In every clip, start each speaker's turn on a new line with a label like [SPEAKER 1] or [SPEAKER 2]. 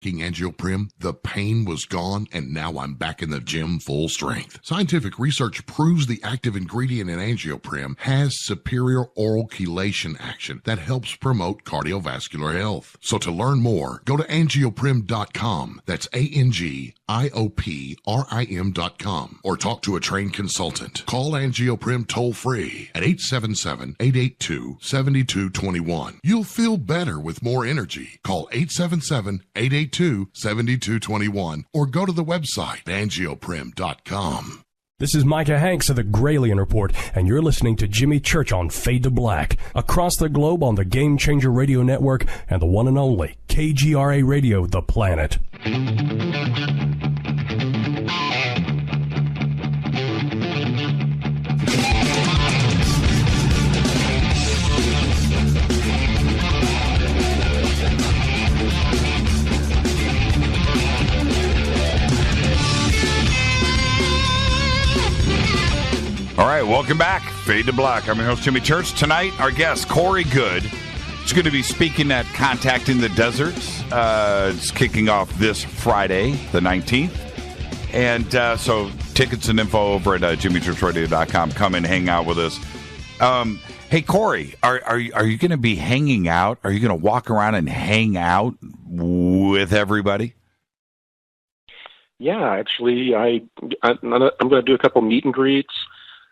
[SPEAKER 1] King Angioprim, the pain was gone, and now I'm back in the gym full strength. Scientific research proves the active ingredient in Angioprim has superior oral chelation action that helps promote cardiovascular health. So to learn more, go to angioprim.com. That's ANGIOPRIM.com, or talk to a trained consultant. Call Angioprim toll free at 877-882-7221. You'll feel better with more energy. Call 877-882-7221 or go to the website angioprim.com.
[SPEAKER 2] This is Micah Hanks of the Gralien Report, and you're listening to Jimmy Church on Fade to Black, across the globe on the Game Changer Radio Network and the one and only KGRA Radio, The Planet.
[SPEAKER 3] All right, welcome back. Fade to Black. I'm your host, Jimmy Church. Tonight, our guest, Corey Goode, is going to be speaking at Contact in the Deserts. It's kicking off this Friday, the 19th. And so tickets and info over at jimmychurchradio.com. Come and hang out with us. Hey, Corey, are you going to be hanging out? Are you going to walk around and hang out with everybody?
[SPEAKER 4] Yeah, actually, I'm going to do a couple meet and greets.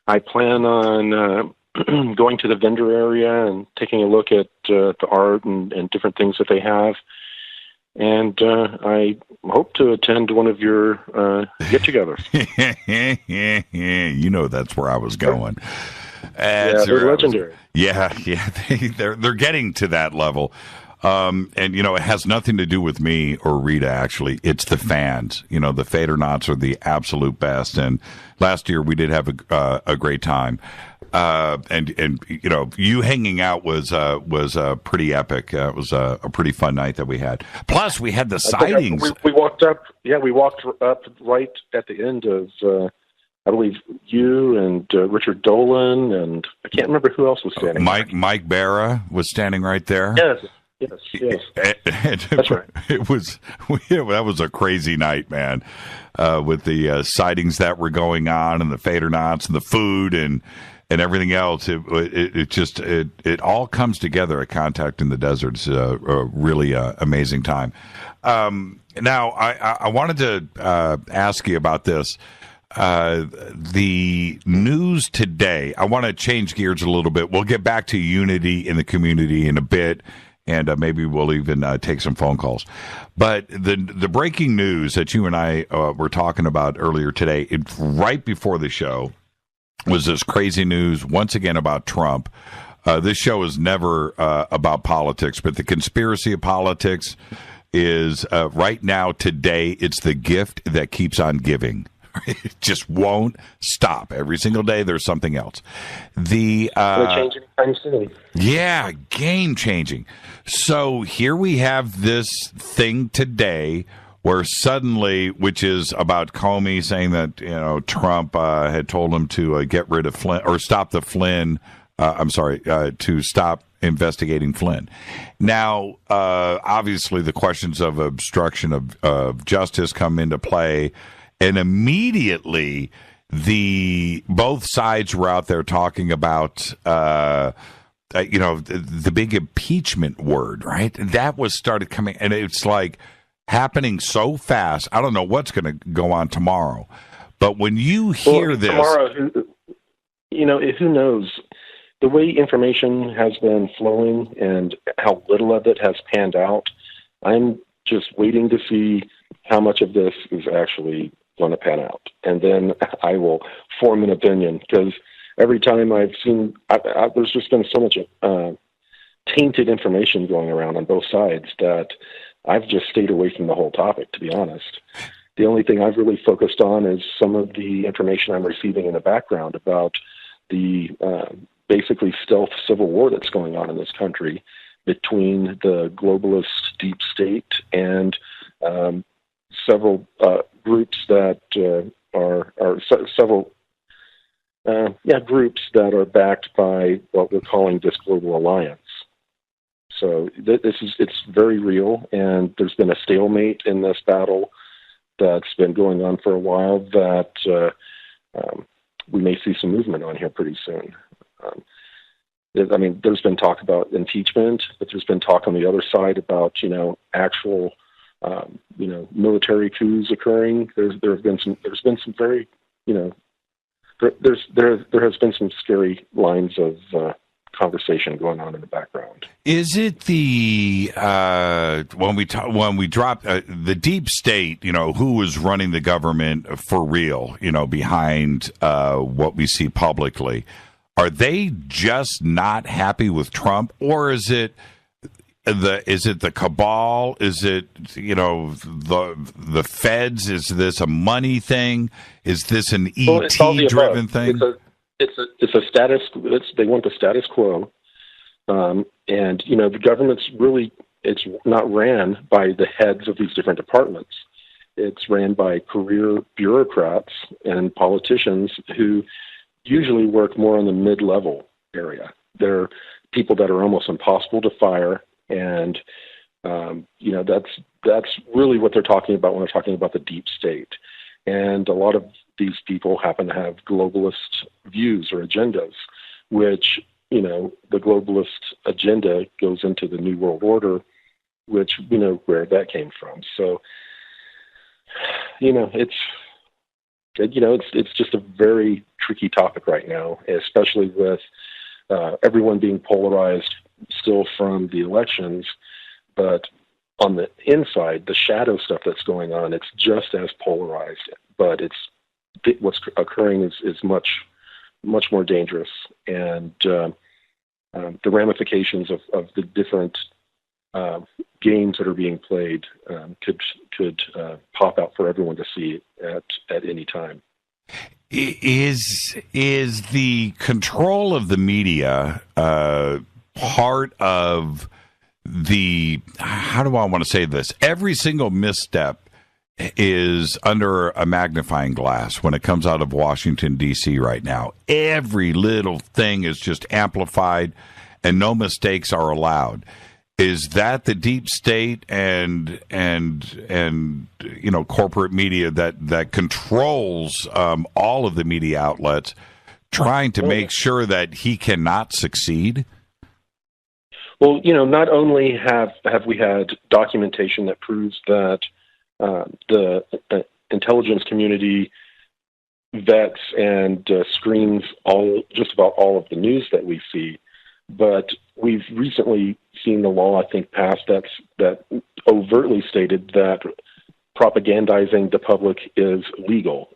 [SPEAKER 4] I plan on going to the vendor area and taking a look at the art and different things that they have. And I hope to attend one of your get-togethers.
[SPEAKER 3] You know that's where I was going.
[SPEAKER 4] Yeah, they're legendary.
[SPEAKER 3] Yeah, they're getting to that level. And, you know, it has nothing to do with me or Rita, actually. It's the fans. You know, the Fadernauts are the absolute best. And last year we did have a great time. And you know, you hanging out was pretty epic. It was a pretty fun night that we had. Plus, we had the sightings.
[SPEAKER 4] We walked up. Yeah, we walked up right at the end of, I believe, you and Richard Dolan, and I can't remember who else was standing.
[SPEAKER 3] Mike Barra was standing right there.
[SPEAKER 4] Yes. That's right.
[SPEAKER 3] That was a crazy night, man, with the sightings that were going on and the Fadernauts and the food and everything else. It all comes together at Contact in the Desert. It's a really amazing time. Now, I wanted to ask you about this. The news today, I want to change gears a little bit. We'll get back to unity in the community in a bit. And maybe we'll even take some phone calls. But the breaking news that you and I were talking about earlier today, right before the show, was this crazy news once again about Trump. This show is never about politics, but the conspiracy of politics is right now, today, it's the gift that keeps on giving. It just won't stop. Every single day, there's something else.
[SPEAKER 4] Changing anytime soon.
[SPEAKER 3] Yeah, game changing. So here we have this thing today where suddenly, which is about Comey saying that, you know, Trump had told him to get rid of Flynn or stop the Flynn. To stop investigating Flynn. Now, obviously, the questions of obstruction of justice come into play. And immediately, both sides were out there talking about, the big impeachment word, right? That started coming, and it's like happening so fast. I don't know what's going to go on tomorrow, but when you hear this,
[SPEAKER 4] tomorrow, who knows? The way information has been flowing and how little of it has panned out, I'm just waiting to see how much of this is actually going to pan out, and then I will form an opinion, because every time I've seen, there's just been so much tainted information going around on both sides that I've just stayed away from the whole topic, to be honest. The only thing I've really focused on is some of the information I'm receiving in the background about the basically stealth civil war that's going on in this country between the globalist deep state and several groups that groups that are backed by what we're calling this global alliance. So it's very real, and there's been a stalemate in this battle that's been going on for a while that we may see some movement on here pretty soon. There's been talk about impeachment, but there's been talk on the other side about, actual, military coups occurring. There's been some very, there has been some scary lines of conversation going on in the background.
[SPEAKER 3] Is it the when we drop the deep state? Who was running the government for real? Behind what we see publicly. Are they just not happy with Trump, or is it the cabal? Is it the feds? Is this a money thing? Is this an ET driven thing?
[SPEAKER 4] It's a status. They want the status quo, and the government's it's not ran by the heads of these different departments. It's ran by career bureaucrats and politicians who usually work more on the mid-level area. They're people that are almost impossible to fire, and that's really what they're talking about when they're talking about the deep state. And a lot of these people happen to have globalist views or agendas, which the globalist agenda goes into the New World Order, which we know where that came from. So it's just a very tricky topic right now, especially with everyone being polarized still from the elections. But on the inside, the shadow stuff that's going on, it's just as polarized. But what's occurring is much, much more dangerous, and the ramifications of the different games that are being played could pop out for everyone to see at any time.
[SPEAKER 3] Is the control of the media part of the, how do I want to say this? Every single misstep is under a magnifying glass when it comes out of Washington, D.C. right now. Every little thing is just amplified, and no mistakes are allowed. Is that the deep state and corporate media that controls all of the media outlets, trying to make sure that he cannot succeed?
[SPEAKER 4] Well, not only have we had documentation that proves that the intelligence community vets and screens just about all of the news that we see, but we've recently seen the law, I think, passed that overtly stated that propagandizing the public is legal,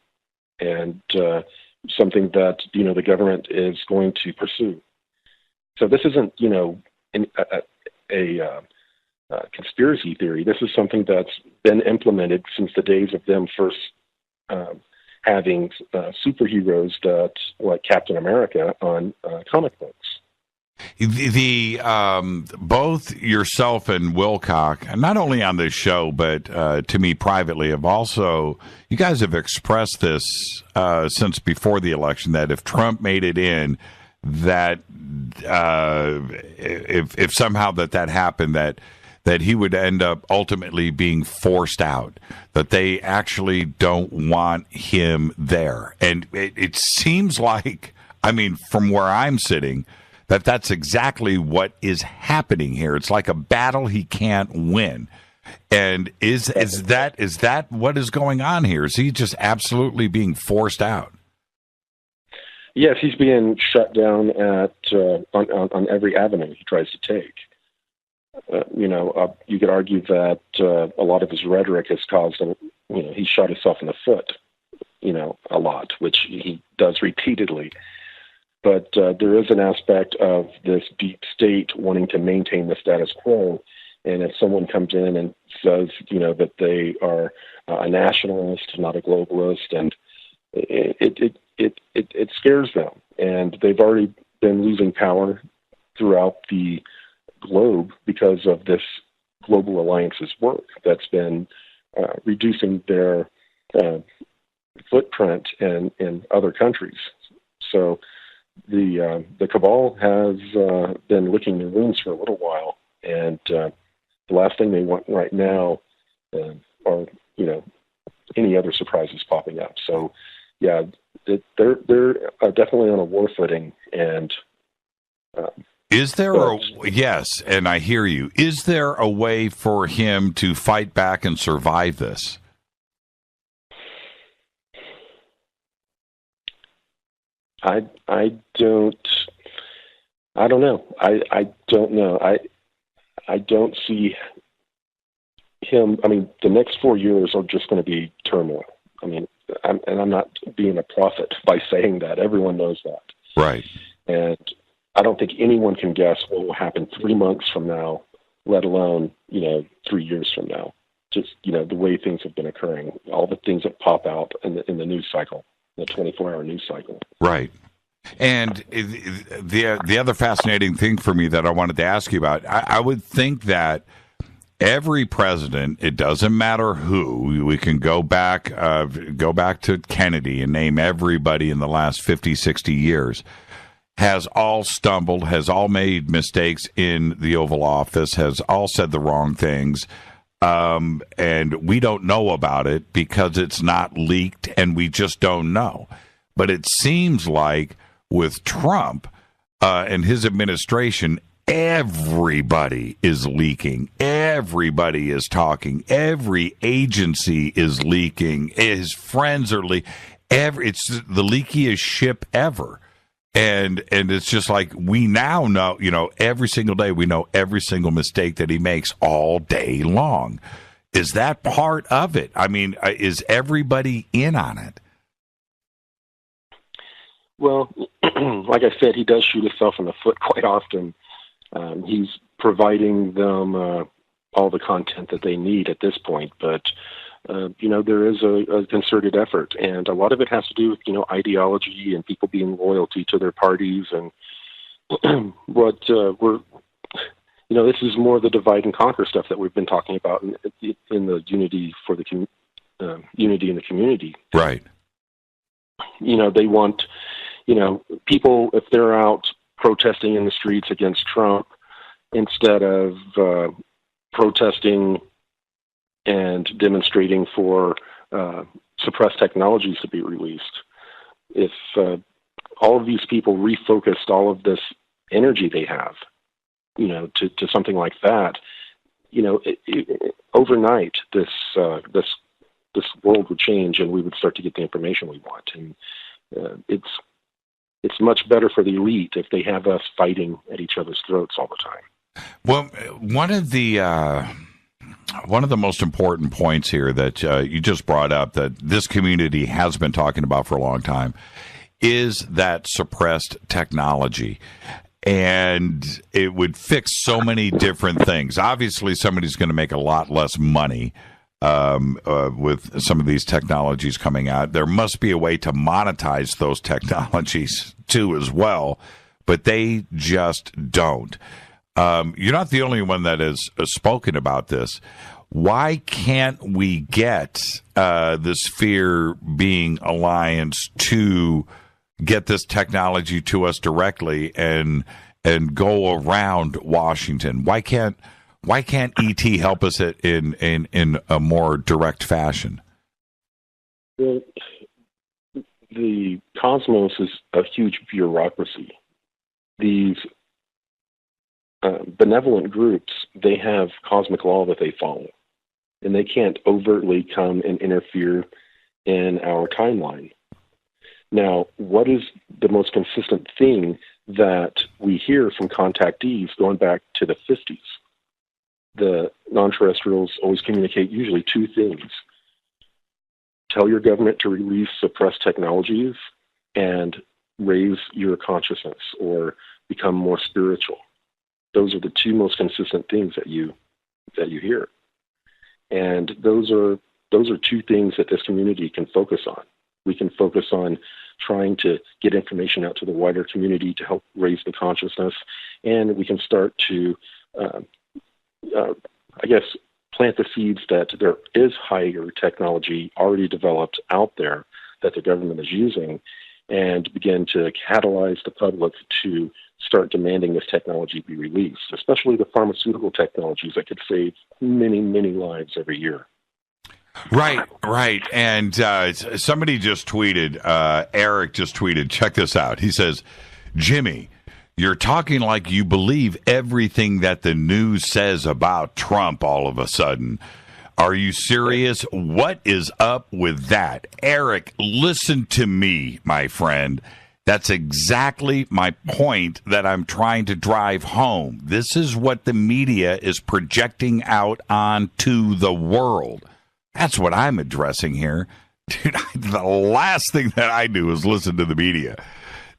[SPEAKER 4] and something that the government is going to pursue. So this isn't a conspiracy theory. This is something that's been implemented since the days of them first having superheroes like Captain America on comic books.
[SPEAKER 3] The both yourself and Wilcock, not only on this show but to me privately, you guys have expressed this since before the election, that if Trump made it in, that if somehow that happened, that he would end up ultimately being forced out, that they actually don't want him there. And it seems like, from where I'm sitting, that's exactly what is happening here. It's like a battle he can't win. And is that what is going on here? Is he just absolutely being forced out?
[SPEAKER 4] Yes, he's being shut down on every avenue he tries to take. You could argue that a lot of his rhetoric has caused him. He shot himself in the foot, a lot, which he does repeatedly. But there is an aspect of this deep state wanting to maintain the status quo. And if someone comes in and says, that they are a nationalist, not a globalist, and it scares them. And they've already been losing power throughout the globe because of this global alliance's work that's been reducing their footprint in other countries. So the cabal has been licking their wounds for a little while, And the last thing they want right now are, any other surprises popping up. So, yeah, they're definitely on a war footing. And
[SPEAKER 3] is there yes, and I hear you. Is there a way for him to fight back and survive this?
[SPEAKER 4] I don't know. I don't know. I don't see him. I mean, the next 4 years are just going to be turmoil. I mean, I'm not being a prophet by saying that. Everyone knows that.
[SPEAKER 3] Right.
[SPEAKER 4] And I don't think anyone can guess what will happen 3 months from now, let alone, 3 years from now. Just, the way things have been occurring, all the things that pop out in the news cycle, the 24-hour news cycle.
[SPEAKER 3] Right. And the other fascinating thing for me that I wanted to ask you about, I would think that every president, it doesn't matter who, we can go back to Kennedy and name everybody in the last 50, 60 years, has all stumbled, has all made mistakes in the Oval Office, has all said the wrong things. And we don't know about it because it's not leaked and we just don't know. But it seems like with Trump and his administration, everybody is leaking. Everybody is talking. Every agency is leaking. His friends are leaking. It's the leakiest ship ever. And it's just like we now know, every single day we know every single mistake that he makes all day long. Is that part of it? I mean, is everybody in on it? Well,
[SPEAKER 4] like I said, he does shoot himself in the foot quite often. He's providing them all the content that they need at this point, but there is a concerted effort, and a lot of it has to do with ideology and people being loyalty to their parties, and what this is more the divide and conquer stuff that we've been talking about in the unity for the unity in the community.
[SPEAKER 3] Right.
[SPEAKER 4] They want people, if they're out protesting in the streets against Trump, instead of protesting and demonstrating for suppressed technologies to be released. If all of these people refocused all of this energy they have, to something like that, overnight this world would change and we would start to get the information we want. And it's much better for the elite if they have us fighting at each other's throats all the time.
[SPEAKER 3] Well, one of the most important points here that you just brought up that this community has been talking about for a long time is that suppressed technology. And it would fix so many different things. Obviously, somebody's going to make a lot less money with some of these technologies coming out. There must be a way to monetize those technologies, too, as well. But they just don't. You're not the only one that has spoken about this. Why can't we get the Sphere Being Alliance to get this technology to us directly and go around Washington? Why can't ET help us in a more direct fashion?
[SPEAKER 4] Well, the cosmos is a huge bureaucracy. These benevolent groups, they have cosmic law that they follow, and they can't overtly come and interfere in our timeline. Now, what is the most consistent thing that we hear from contactees going back to the 50s? The non-terrestrials always communicate usually two things. Tell your government to release suppressed technologies and raise your consciousness or become more spiritual. Those are the two most consistent things that you hear. And those are two things that this community can focus on. We can focus on trying to get information out to the wider community to help raise the consciousness, and we can start to, plant the seeds that there is higher technology already developed out there that the government is using, and begin to catalyze the public to start demanding this technology be released, especially the pharmaceutical technologies that could save many, many lives every year.
[SPEAKER 3] Right. And somebody just tweeted, Eric just tweeted, check this out. He says, Jimmy, you're talking like you believe everything that the news says about Trump all of a sudden. Are you serious? What is up with that? Eric, listen to me, my friend. That's exactly my point that I'm trying to drive home. This is what the media is projecting out onto the world. That's what I'm addressing here. Dude, the last thing that I do is listen to the media.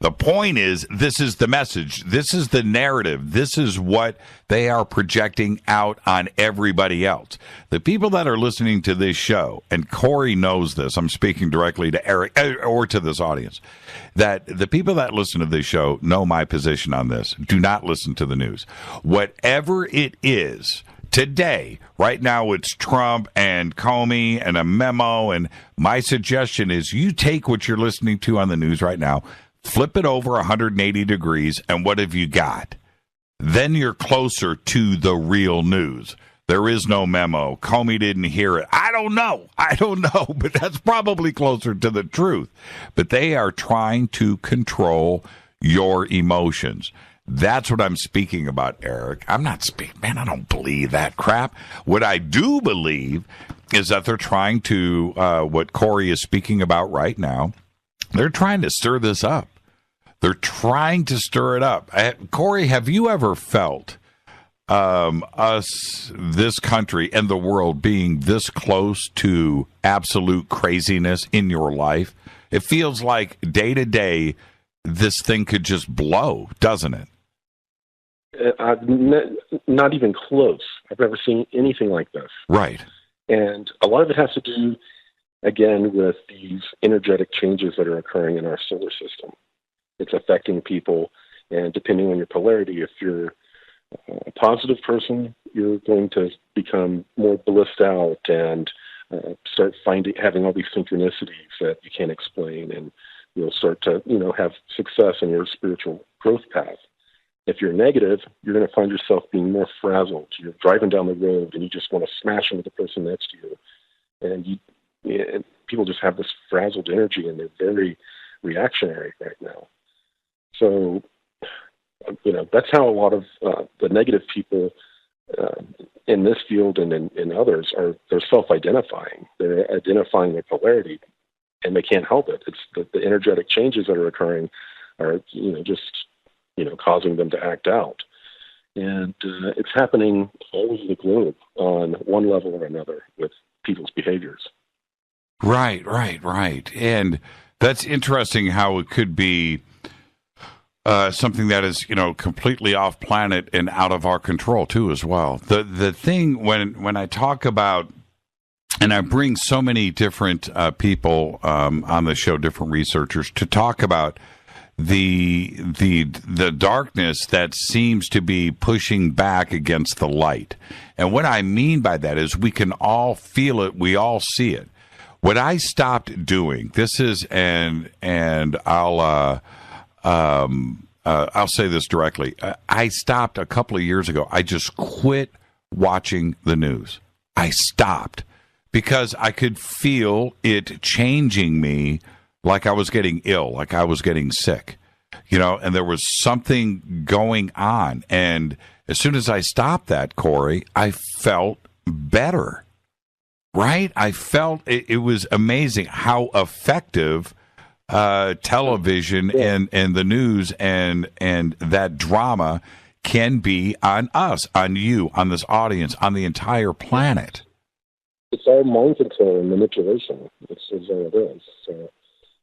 [SPEAKER 3] The point is, this is the message. This is the narrative. This is what they are projecting out on everybody else. The people that are listening to this show, and Corey knows this, I'm speaking directly to Eric or to this audience, that the people that listen to this show know my position on this. Do not listen to the news. Whatever it is, today, right now, it's Trump and Comey and a memo. And my suggestion is you take what you're listening to on the news right now, flip it over 180 degrees, and what have you got? Then you're closer to the real news. There is no memo. Comey didn't hear it. I don't know, but that's probably closer to the truth. But they are trying to control your emotions. That's what I'm speaking about, Eric. I'm not speaking, man, I don't believe that crap. What I do believe is that they're trying to, what Corey is speaking about right now, they're trying to stir this up. They're trying to stir it up. Corey, have you ever felt this country and the world being this close to absolute craziness in your life? It feels like day to day, this thing could just blow, doesn't it?
[SPEAKER 4] Not even close. I've never seen anything like this.
[SPEAKER 3] Right.
[SPEAKER 4] And a lot of it has to do, again, with these energetic changes that are occurring in our solar system. It's affecting people, and depending on your polarity, if you're a positive person, you're going to become more blissed out and start having all these synchronicities that you can't explain, and you'll start to, have success in your spiritual growth path. If you're negative, you're going to find yourself being more frazzled. You're driving down the road and you just want to smash into the person next to you, and people just have this frazzled energy, and they're very reactionary right now. So, that's how a lot of the negative people in this field and in others they're self-identifying. They're identifying their polarity, and they can't help it. It's the energetic changes that are occurring are, causing them to act out. And it's happening all over the globe on one level or another with people's behaviors.
[SPEAKER 3] Right. And that's interesting how it could be something that is, completely off planet and out of our control too, as well. The thing when I talk about, and I bring so many different people on the show, different researchers, to talk about the darkness that seems to be pushing back against the light. And what I mean by that is we can all feel it, we all see it. What I stopped doing, this is, and I'll say this directly. I stopped a couple of years ago. I just quit watching the news. I stopped because I could feel it changing me, like I was getting ill, like I was getting sick, and there was something going on. And as soon as I stopped that, Corey, I felt better, right? I felt it was amazing how effective television and the news and that drama can be on us, on you, on this audience, on the entire planet.
[SPEAKER 4] It's all mind control and manipulation. It's all it is. So,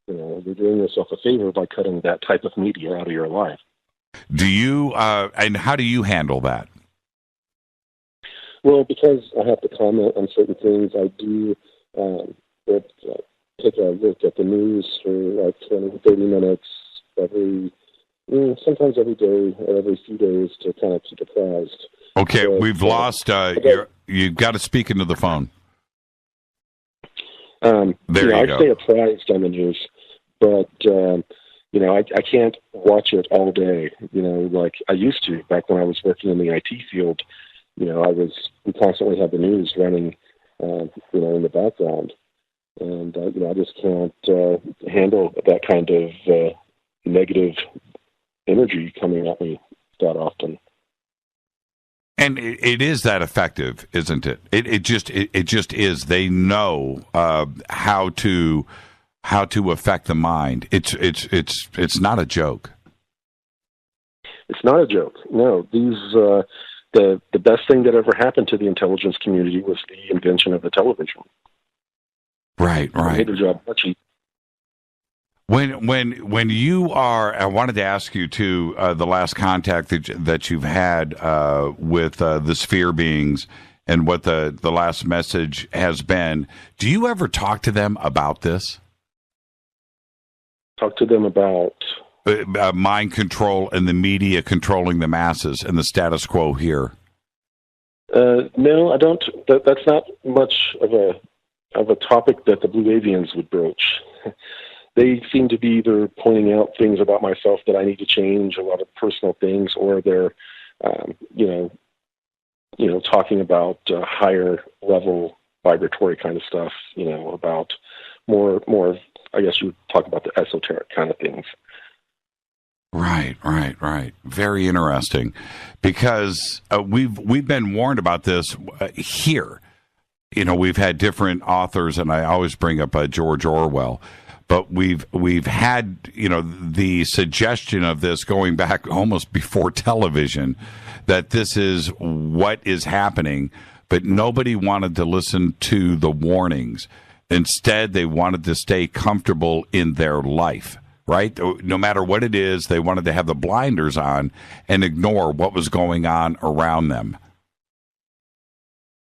[SPEAKER 4] you're doing yourself a favor by cutting that type of media out of your life.
[SPEAKER 3] Do you, and how do you handle that?
[SPEAKER 4] Well, because I have to comment on certain things, I do take a look at the news for like 20, 30 minutes sometimes every day or every few days to kind of keep apprised.
[SPEAKER 3] Okay, we've lost, you've got to speak into the phone.
[SPEAKER 4] I stay apprised on the news, but I can't watch it all day, like I used to back when I was working in the IT field. We constantly had the news running, in the background. And, I just can't handle that kind of negative energy coming at me that often.
[SPEAKER 3] And it is that effective, isn't it? It just is. They know how to affect the mind. It's not a joke.
[SPEAKER 4] It's not a joke. No, these the best thing that ever happened to the intelligence community was the invention of the television.
[SPEAKER 3] Right.
[SPEAKER 4] It made the job much easier.
[SPEAKER 3] When you are, I wanted to ask you too, the last contact that you've had with the sphere beings and what the last message has been. Do you ever talk to them about this?
[SPEAKER 4] Talk to them about
[SPEAKER 3] mind control and the media controlling the masses and the status quo here.
[SPEAKER 4] No, I don't. That's not much of a topic that the Blue Avians would broach. They seem to be either pointing out things about myself that I need to change, a lot of personal things, or they're, talking about higher level vibratory kind of stuff. About more. I guess you would talk about the esoteric kind of things.
[SPEAKER 3] Right. Very interesting, because we've been warned about this here. We've had different authors, and I always bring up George Orwell. But we've had, the suggestion of this going back almost before television, that this is what is happening, but nobody wanted to listen to the warnings. Instead, they wanted to stay comfortable in their life, right? No matter what it is, they wanted to have the blinders on and ignore what was going on around them.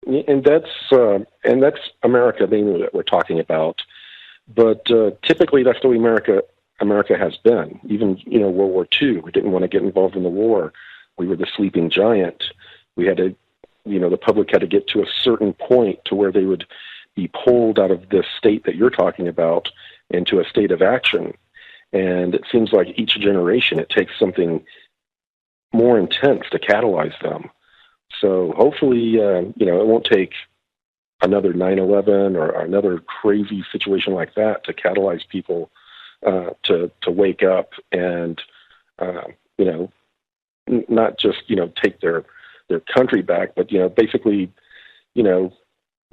[SPEAKER 4] And that's America mainly that we're talking about. But typically, that's the way America has been. Even World War II, we didn't want to get involved in the war. We were the sleeping giant. We had to, the public had to get to a certain point to where they would be pulled out of this state that you're talking about into a state of action. And it seems like each generation, it takes something more intense to catalyze them. So hopefully, it won't take another 9/11 or another crazy situation like that to catalyze people to wake up and not just take their country back, but basically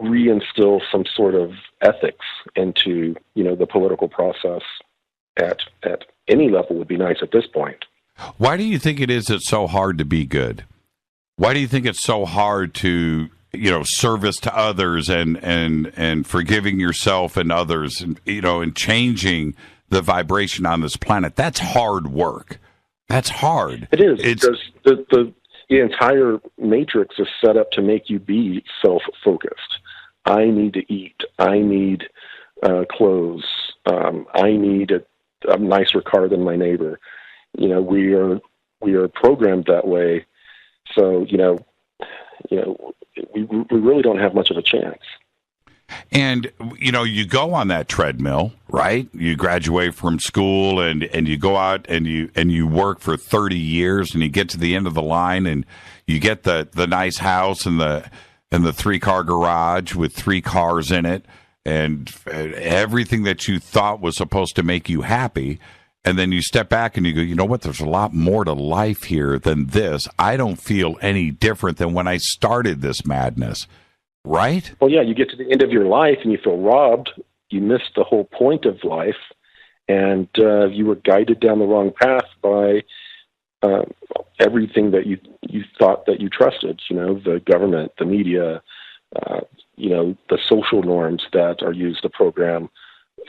[SPEAKER 4] reinstill some sort of ethics into the political process at any level would be nice at this point.
[SPEAKER 3] Why do you think it's so hard to be good? Why do you think it's so hard to service to others and forgiving yourself and others, and changing the vibration on this planet? That's hard work. That's hard.
[SPEAKER 4] It is. Because the entire matrix is set up to make you be self-focused. I need to eat. I need clothes. I need a nicer car than my neighbor. We are programmed that way. So we really don't have much of a chance.
[SPEAKER 3] And, you go on that treadmill, right? You graduate from school and you go out and you work for 30 years and you get to the end of the line and you get the nice house and the 3-car garage with 3 cars in it and everything that you thought was supposed to make you happy. And then you step back and you go, you know what? There's a lot more to life here than this. I don't feel any different than when I started this madness, right?
[SPEAKER 4] Well, yeah, you get to the end of your life and you feel robbed. You missed the whole point of life, and you were guided down the wrong path by everything that you thought that you trusted. The government, the media, the social norms that are used to program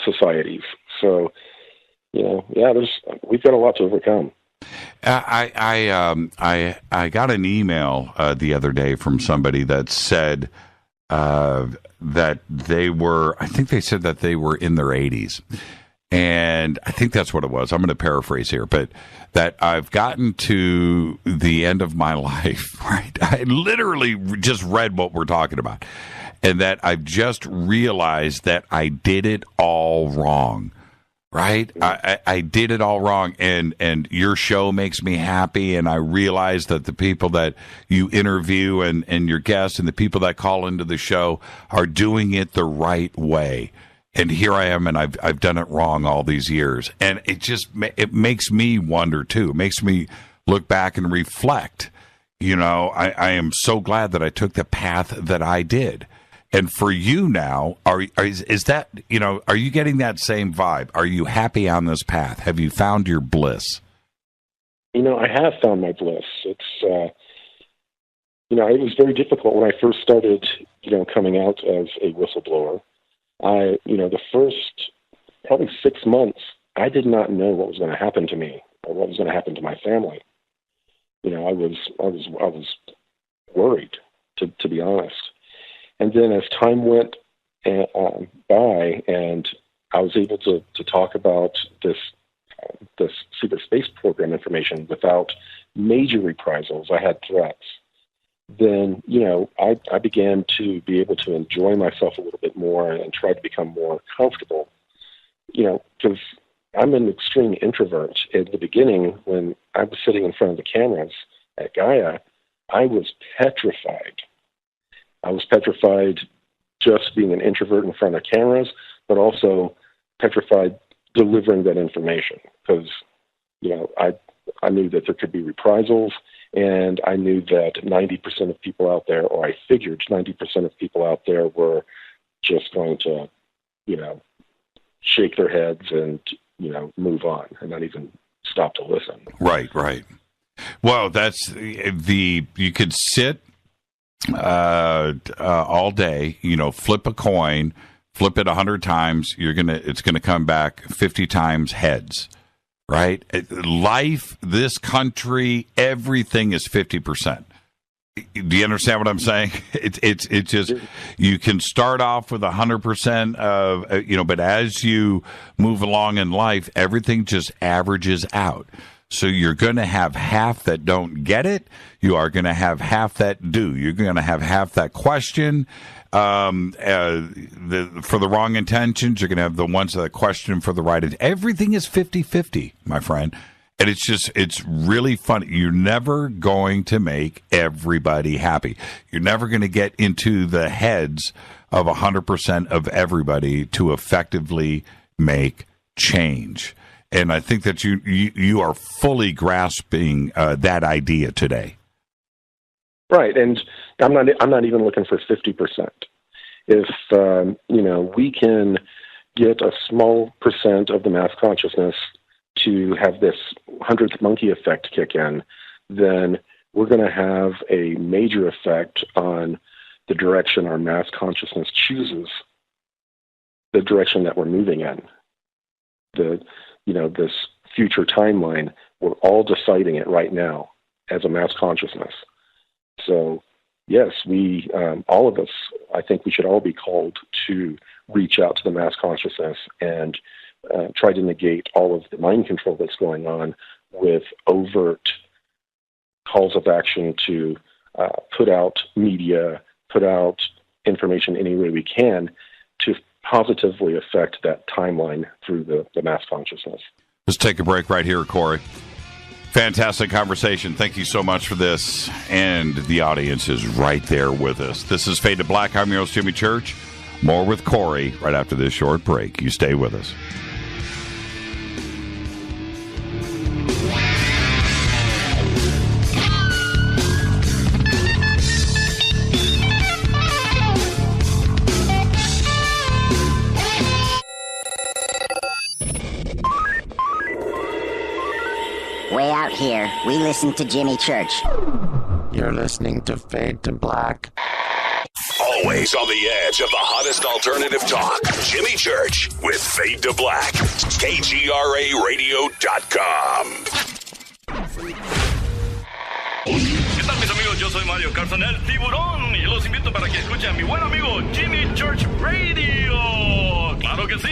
[SPEAKER 4] societies. So. We've got a lot to overcome.
[SPEAKER 3] I got an email the other day from somebody that said that they were, I think they said that they were in their 80s. And I think that's what it was. I'm going to paraphrase here, but that I've gotten to the end of my life, right? I literally just read what we're talking about. And that I've just realized that I did it all wrong. right? I did it all wrong, and your show makes me happy, and I realize that the people that you interview and your guests and the people that call into the show are doing it the right way. And here I am, and I've done it wrong all these years. And it makes me wonder, too. It makes me look back and reflect. You know, I am so glad that I took the path that I did. And for you now, is that, you know, are you getting that same vibe? Are you happy on this path? Have you found your bliss?
[SPEAKER 4] You know, I have found my bliss. It's, you know, it was very difficult when I first started, you know, coming out as a whistleblower. The first probably 6 months, I did not know what was going to happen to me or what was going to happen to my family. You know, I was worried, to be honest. And then as time went by, and I was able to talk about this secret space program information without major reprisals, I had threats. Then, you know, I began to be able to enjoy myself a little bit more and try to become more comfortable, you know, because I'm an extreme introvert. In the beginning, when I was sitting in front of the cameras at Gaia, I was petrified. I was petrified just being an introvert in front of cameras, but also petrified delivering that information because, you know, I knew that there could be reprisals, and I knew that 90% of people out there, or I figured 90% of people out there were just going to, you know, shake their heads and, you know, move on and not even stop to listen.
[SPEAKER 3] Right. Well, that's you could sit all day, you know, flip a coin, flip it 100 times, it's gonna come back 50 times heads. Right? Life, this country, everything is 50%. Do you understand what I'm saying? It's just, you can start off with 100% of, you know, but as you move along in life, everything just averages out. So you're going to have half that don't get it. You are going to have half that do. You're going to have half that question for the wrong intentions. You're going to have the ones that question for the right. Everything is 50-50, my friend. And it's really fun. You're never going to make everybody happy. You're never going to get into the heads of 100% of everybody to effectively make change. And I think that you are fully grasping that idea today.
[SPEAKER 4] Right, and I'm not even looking for 50%. If you know, we can get a small percent of the mass consciousness to have this 100th monkey effect kick in, then we're going to have a major effect on the direction our mass consciousness chooses, the direction that we're moving in. This future timeline, we're all deciding it right now as a mass consciousness. So, yes, we, all of us, I think we should all be called to reach out to the mass consciousness and try to negate all of the mind control that's going on with overt calls of action to put out media, put out information any way we can to positively affect that timeline through the mass consciousness.
[SPEAKER 3] Let's take a break right here, Corey. Fantastic conversation. Thank you so much for this. And the audience is right there with us. This is Fade to Black. I'm your host, Jimmy Church. More with Corey right after this short break. You stay with us.
[SPEAKER 5] Way out here, we listen to Jimmy Church.
[SPEAKER 6] You're listening to Fade to Black.
[SPEAKER 7] Always on the edge of the hottest alternative talk. Jimmy Church with Fade to Black. KGRARadio.com.
[SPEAKER 8] ¿Qué tal, mis amigos? Yo soy Mario Carson, el tiburón, y los invito para que escuchen a mi buen amigo Jimmy Church Radio. ¡Claro que sí!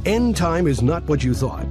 [SPEAKER 9] End time is not what you thought.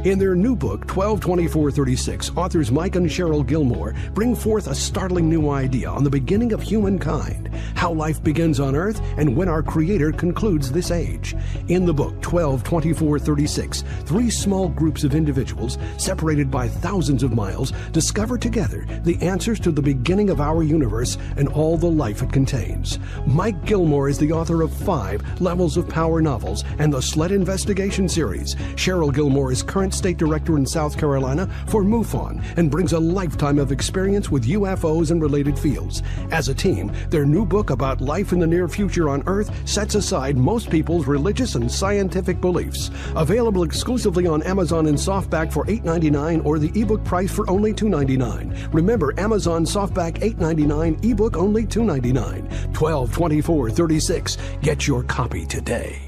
[SPEAKER 9] In their new book, 122436, authors Mike and Cheryl Gilmore bring forth a startling new idea on the beginning of humankind how life begins on Earth and when our Creator concludes this age. In the book 12-24-36, 3 small groups of individuals, separated by thousands of miles, discover together the answers to the beginning of our universe and all the life it contains. Mike Gilmore is the author of 5 Levels of Power novels and the Sled Investigation series. Cheryl Gilmore is current state director in South Carolina for MUFON and brings a lifetime of experience with UFOs and related fields. As a team, their new book about life in the near future on Earth sets aside most people's religious and scientific beliefs. Available exclusively on Amazon in softback for $8.99 or the ebook price for only $2.99. Remember, Amazon softback $8.99, ebook only $2.99. 12-24-36. Get your copy today.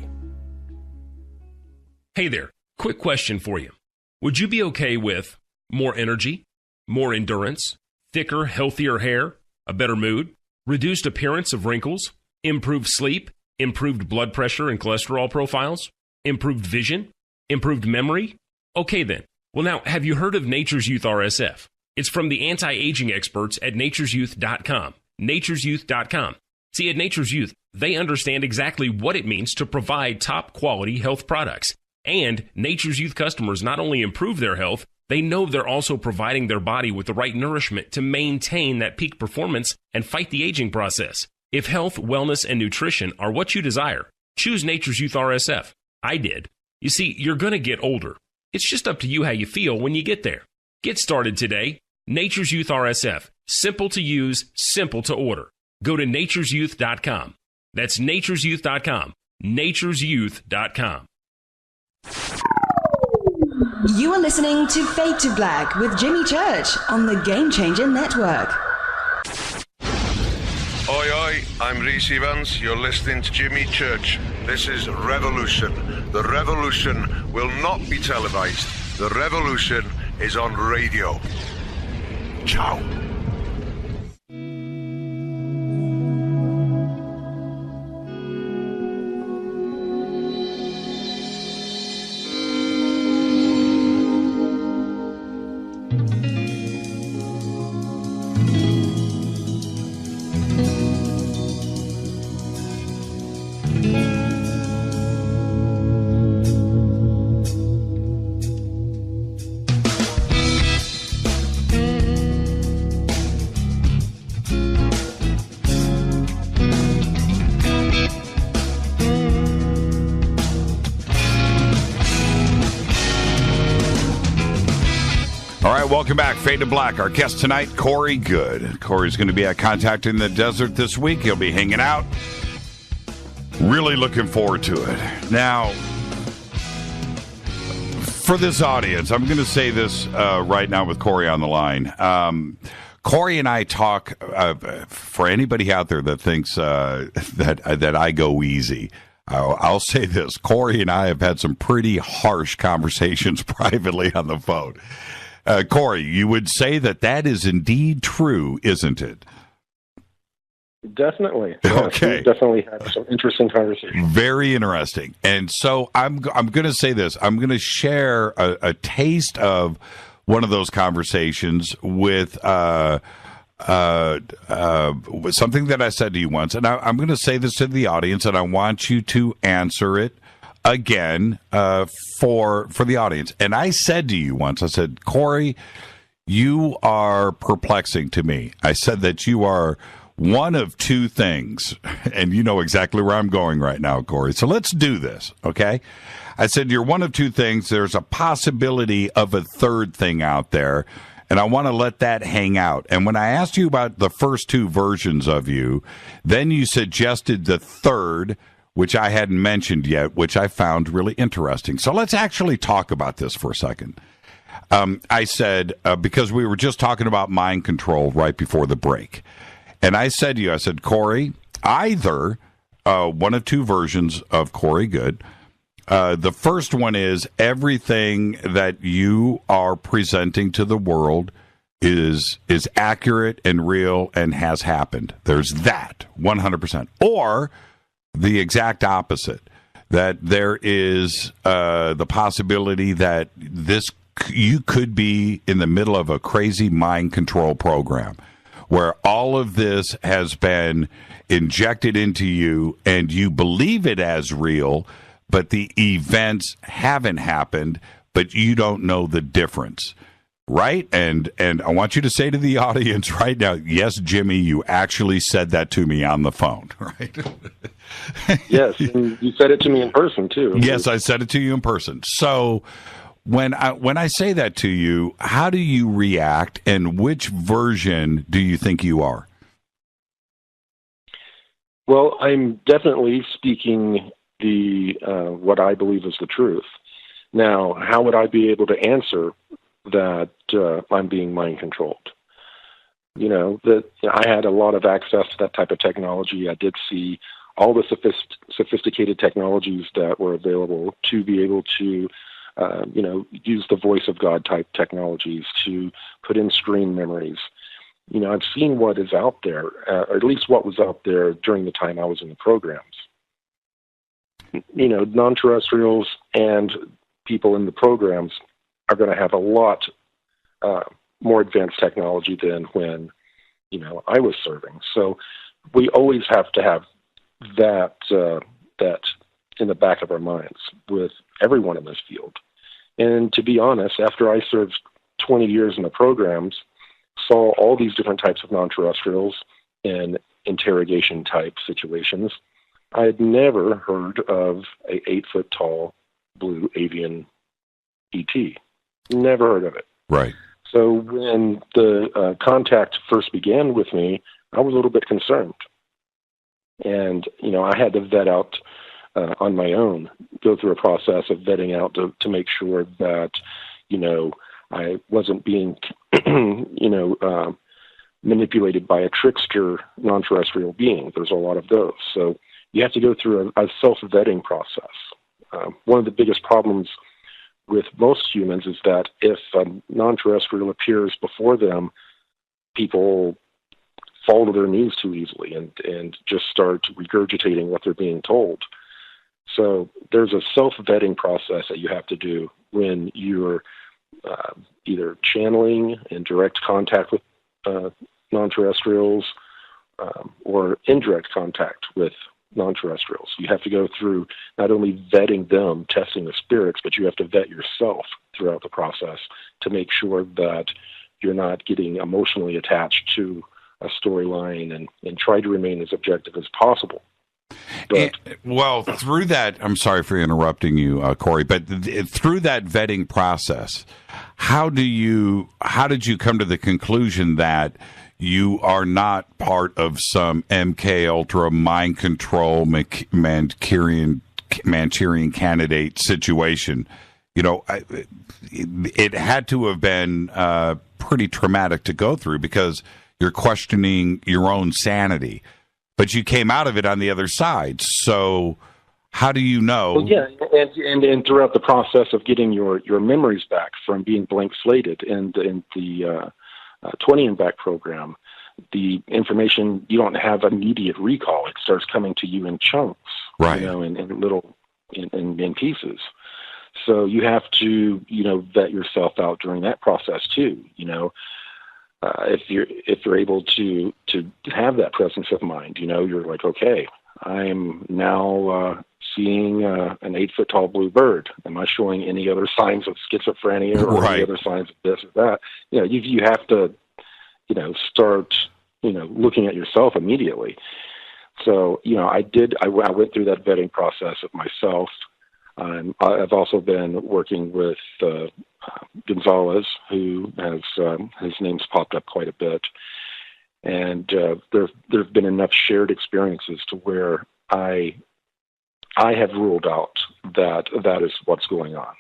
[SPEAKER 10] Hey there, quick question for you. Would you be okay with more energy, more endurance, thicker, healthier hair, a better mood, reduced appearance of wrinkles, improved sleep, improved blood pressure and cholesterol profiles, improved vision, improved memory? Okay then. Well now, have you heard of Nature's Youth RSF? It's from the anti-aging experts at nature'syouth.com. nature'syouth.com. See, at Nature's Youth, they understand exactly what it means to provide top-quality health products. And Nature's Youth customers not only improve their health, they know they're also providing their body with the right nourishment to maintain that peak performance and fight the aging process. If health, wellness, and nutrition are what you desire, choose Nature's Youth RSF. I did. You see, you're going to get older. It's just up to you how you feel when you get there. Get started today. Nature's Youth RSF. Simple to use, simple to order. Go to nature'syouth.com. That's nature'syouth.com. nature'syouth.com.
[SPEAKER 11] You are listening to Fade to Black with Jimmy Church on the Game Changer Network.
[SPEAKER 12] Oi, oi, I'm Reese Evans. You're listening to Jimmy Church. This is Revolution. The revolution will not be televised. The revolution is on radio. Ciao.
[SPEAKER 3] Welcome back, Fade to Black. Our guest tonight, Corey Goode. Corey's going to be at Contact in the Desert this week. He'll be hanging out. Really looking forward to it. Now, for this audience, I'm going to say this right now with Corey on the line. Corey and I talk, for anybody out there that thinks that I go easy, I'll say this. Corey and I have had some pretty harsh conversations privately on the phone. Corey, you would say that is indeed true, isn't it?
[SPEAKER 4] Definitely. Yes,
[SPEAKER 3] okay.
[SPEAKER 4] We've definitely had some interesting conversations.
[SPEAKER 3] Very interesting. And so I'm going to say this. I'm going to share a taste of one of those conversations with something that I said to you once. And I'm going to say this to the audience, and I want you to answer it again for the audience. And I said to you once, I said, Corey, you are perplexing to me. I said that you are one of two things, and you know exactly where I'm going right now, Corey. So let's do this, okay? I said you're one of two things. There's a possibility of a third thing out there, and I want to let that hang out. And when I asked you about the first two versions of you, then you suggested the third, which I hadn't mentioned yet, which I found really interesting. So let's actually talk about this for a second. I said, because we were just talking about mind control right before the break. And I said to you, I said, Corey, either one of two versions of Corey Goode. The first one is everything that you are presenting to the world is accurate and real and has happened. There's that, 100%. Or the exact opposite, that there is the possibility that you could be in the middle of a crazy mind control program where all of this has been injected into you, and you believe it as real, but the events haven't happened, but you don't know the difference. Right? And I want you to say to the audience right now, yes, Jimmy, you actually said that to me on the phone, right?
[SPEAKER 4] Yes, and you said it to me in person, too.
[SPEAKER 3] Yes, I said it to you in person. So when I say that to you, how do you react, and which version do you think you are?
[SPEAKER 4] Well, I'm definitely speaking the what I believe is the truth. Now, how would I be able to answer that I'm being mind controlled? You know, that I had a lot of access to that type of technology. I did see all the sophisticated technologies that were available to be able to, use the voice of God type technologies to put in screen memories. You know, I've seen what is out there, or at least what was out there during the time I was in the programs. You know, non-terrestrials and people in the programs are going to have a lot more advanced technology than when, I was serving. So we always have to have that in the back of our minds with everyone in this field. And to be honest, after I served 20 years in the programs, saw all these different types of non-terrestrials in interrogation type situations, I had never heard of a 8-foot-tall blue avian ET. Never heard of it.
[SPEAKER 3] Right.
[SPEAKER 4] So when the contact first began with me, I was a little bit concerned. And, I had to vet out on my own, go through a process of vetting out to make sure that, I wasn't being, manipulated by a trickster non-terrestrial being. There's a lot of those. So you have to go through a self-vetting process. One of the biggest problems with most humans is that if a non-terrestrial appears before them, people fall to their knees too easily and just start regurgitating what they're being told. So there's a self-vetting process that you have to do when you're either channeling in direct contact with non-terrestrials or indirect contact with non-terrestrials. You have to go through not only vetting them, testing the spirits, but you have to vet yourself throughout the process to make sure that you're not getting emotionally attached to a storyline and try to remain as objective as possible. But,
[SPEAKER 3] through that, I'm sorry for interrupting you, Corey, but through that vetting process, how did you come to the conclusion that you are not part of some MK Ultra mind control Manchurian candidate situation? It had to have been pretty traumatic to go through because you're questioning your own sanity, but you came out of it on the other side. So how do you know?
[SPEAKER 4] Well, yeah, and throughout the process of getting your memories back from being blank slated in the 20 and back program, the information, you don't have immediate recall. It starts coming to you in chunks,
[SPEAKER 3] right?
[SPEAKER 4] In little in pieces. So you have to, vet yourself out during that process too. If you're able to have that presence of mind, you're like, okay, I'm now seeing an 8-foot-tall blue bird. Am I showing any other signs of schizophrenia or any other signs of this or that? You have to, start, looking at yourself immediately. So, I went through that vetting process of myself. I've also been working with Gonzalez, who has his name's popped up quite a bit, and there've been enough shared experiences to where I have ruled out that is what's going on.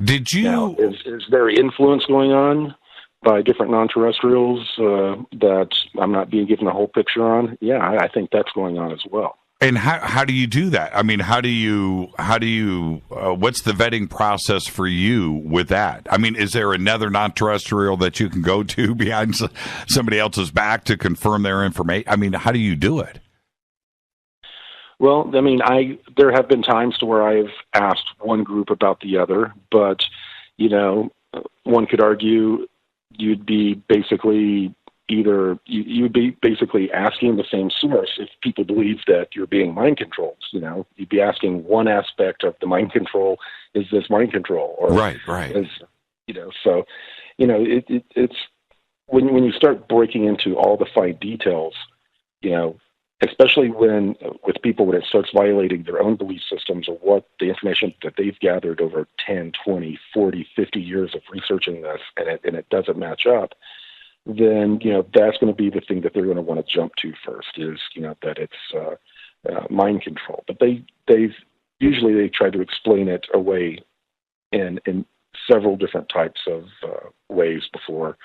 [SPEAKER 3] Did you?
[SPEAKER 4] Now, is there influence going on by different non-terrestrials that I'm not being given a whole picture on? Yeah, I think that's going on as well.
[SPEAKER 3] And how do you do that? I mean, how do you what's the vetting process for you with that? I mean, is there another non-terrestrial that you can go to behind somebody else's back to confirm their information? I mean, how do you do it?
[SPEAKER 4] Well, I mean, there have been times to where I've asked one group about the other, but, one could argue you'd be basically either you would be basically asking the same source if people believe that you're being mind controlled. You'd be asking one aspect of the mind control, is this mind control? Or
[SPEAKER 3] right.
[SPEAKER 4] So, it's when you start breaking into all the fine details, especially with people when it starts violating their own belief systems or what the information that they've gathered over 10, 20, 40, 50 years of researching this, and it doesn't match up, then, that's going to be the thing that they're going to want to jump to first is, that it's mind control. But they try to explain it away in several different types of ways before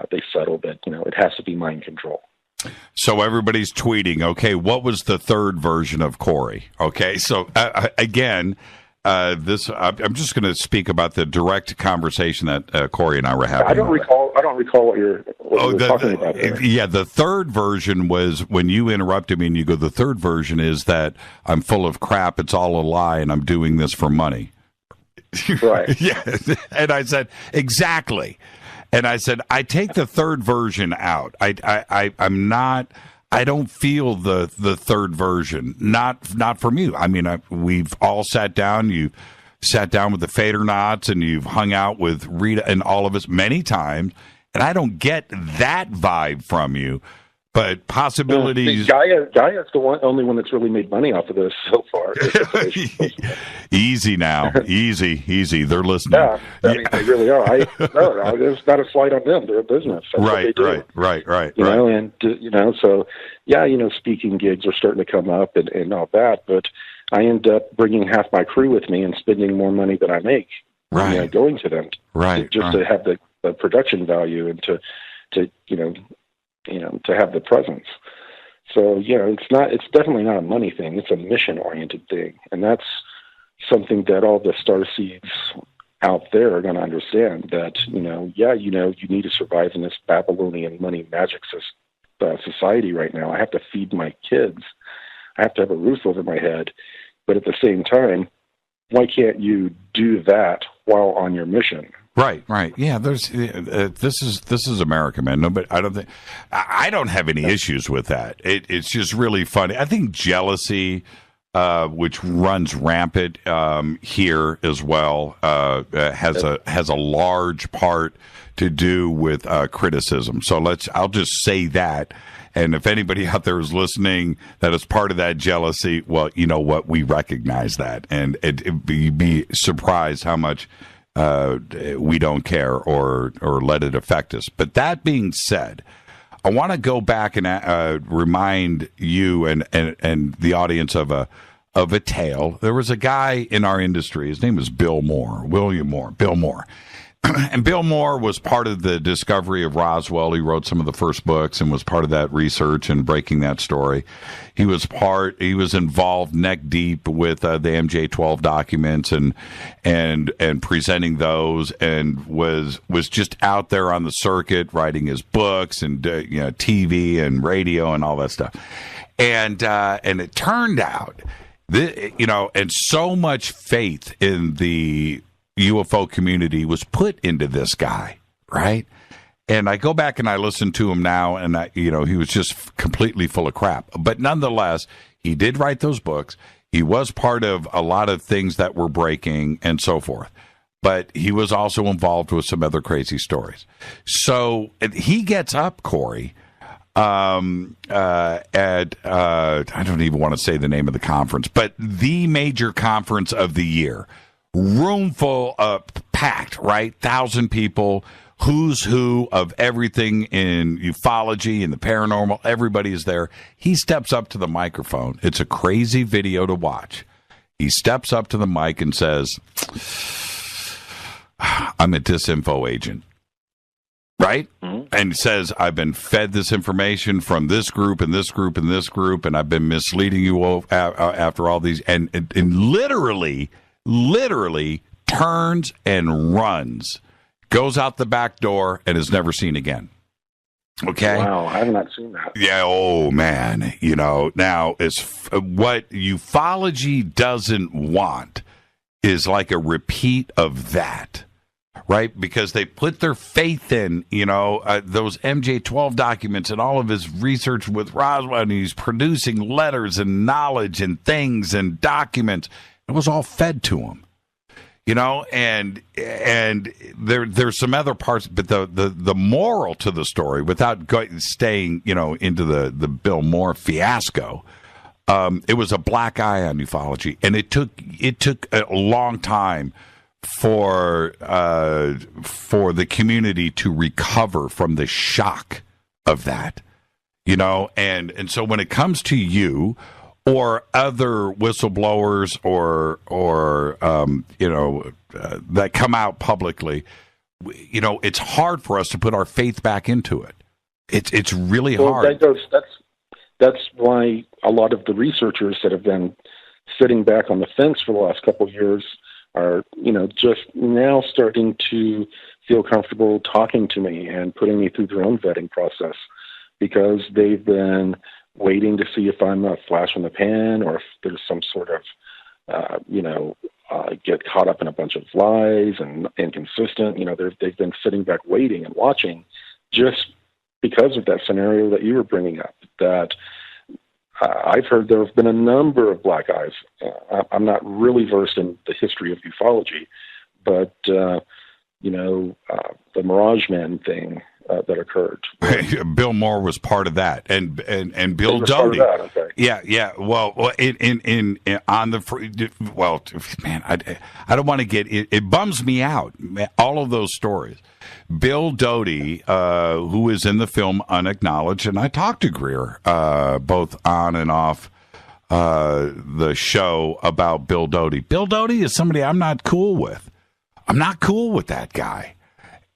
[SPEAKER 4] they settle that, it has to be mind control.
[SPEAKER 3] So everybody's tweeting, okay, what was the third version of Corey? Okay, so again, I'm just going to speak about the direct conversation that Corey and I were having.
[SPEAKER 4] I don't recall what you were talking about there.
[SPEAKER 3] Yeah, the third version was when you interrupted me and you go, the third version is that I'm full of crap, it's all a lie, and I'm doing this for money.
[SPEAKER 4] Right.
[SPEAKER 3] Yeah, and I said, exactly. And I said, I take the third version out. I'm not. I don't feel the third version. Not from you. I mean, we've all sat down. You've sat down with the Fadernauts, and you've hung out with Rita and all of us many times. And I don't get that vibe from you. But possibilities.
[SPEAKER 4] Gaia's the only one that's really made money off of this so far.
[SPEAKER 3] Easy now, easy. They're listening.
[SPEAKER 4] Yeah, I mean, they really are. There's not a slight on them. They're a business. That's
[SPEAKER 3] right.
[SPEAKER 4] So speaking gigs are starting to come up and all that. But I end up bringing half my crew with me and spending more money than I make.
[SPEAKER 3] Right.
[SPEAKER 4] Going to them.
[SPEAKER 3] Right.
[SPEAKER 4] To have the production value and to have the presence. So, it's definitely not a money thing. It's a mission-oriented thing. And that's something that all the star seeds out there are going to understand that, you need to survive in this Babylonian money magic society right now. I have to feed my kids. I have to have a roof over my head. But at the same time, why can't you do that while on your mission?
[SPEAKER 3] Right. Yeah, there's this is America, man. No, but I don't have any issues with that. It's just really funny. I think jealousy, which runs rampant here as well, has a large part to do with criticism. So I'll just say that. And if anybody out there is listening that is part of that jealousy, well, you know what? We recognize that, and you'd be surprised how much we don't care or let it affect us. But that being said, I want to go back and remind you and the audience of a tale. There was a guy in our industry. His name was Bill Moore. And Bill Moore was part of the discovery of Roswell. He wrote some of the first books and was part of that research and breaking that story. He was involved neck deep with the MJ-12 documents and presenting those, and was just out there on the circuit writing his books and TV and radio and all that stuff. And it turned out and so much faith in the UFO community was put into this guy, right? And I go back and I listen to him now, and he was just completely full of crap. But nonetheless, he did write those books. He was part of a lot of things that were breaking and so forth. But he was also involved with some other crazy stories. So he gets up, Corey, at I don't even want to say the name of the conference, but the major conference of the year. Room full of packed, right? 1,000 people, who's who of everything in ufology and the paranormal. Everybody is there. He steps up to the microphone. It's a crazy video to watch. He steps up to the mic and says, I'm a disinfo agent. Right? Mm-hmm. And says, I've been fed this information from this group and this group and this group, and I've been misleading you after all these. And literally turns and runs, goes out the back door, and is never seen again. Okay?
[SPEAKER 4] Wow, I have not seen that.
[SPEAKER 3] Yeah, oh, man. Now, what ufology doesn't want is like a repeat of that. right? Because they put their faith in, those MJ-12 documents and all of his research with Roswell, and he's producing letters and knowledge and things and documents. It was all fed to him, and there's some other parts, but the moral to the story, without staying, into the Bill Moore fiasco, it was a black eye on ufology, and it took a long time for the community to recover from the shock of that, and so when it comes to you or other whistleblowers or that come out publicly, it's hard for us to put our faith back into it. It's really hard.
[SPEAKER 4] That's why a lot of the researchers that have been sitting back on the fence for the last couple of years are, just now starting to feel comfortable talking to me and putting me through their own vetting process, because they've been waiting to see if I'm a flash in the pan or if there's some sort of, get caught up in a bunch of lies and inconsistent. They've been sitting back waiting and watching, just because of that scenario that you were bringing up, that I've heard there have been a number of black eyes. I'm not really versed in the history of ufology, but, the Mirage Man thing that occurred.
[SPEAKER 3] Bill Moore was part of that, and Bill Doty.
[SPEAKER 4] Okay.
[SPEAKER 3] Yeah. Well, man, I don't want to get it. It bums me out. All of those stories. Bill Doty, who is in the film Unacknowledged, and I talked to Greer both on and off the show about Bill Doty. Bill Doty is somebody I'm not cool with. I'm not cool with that guy.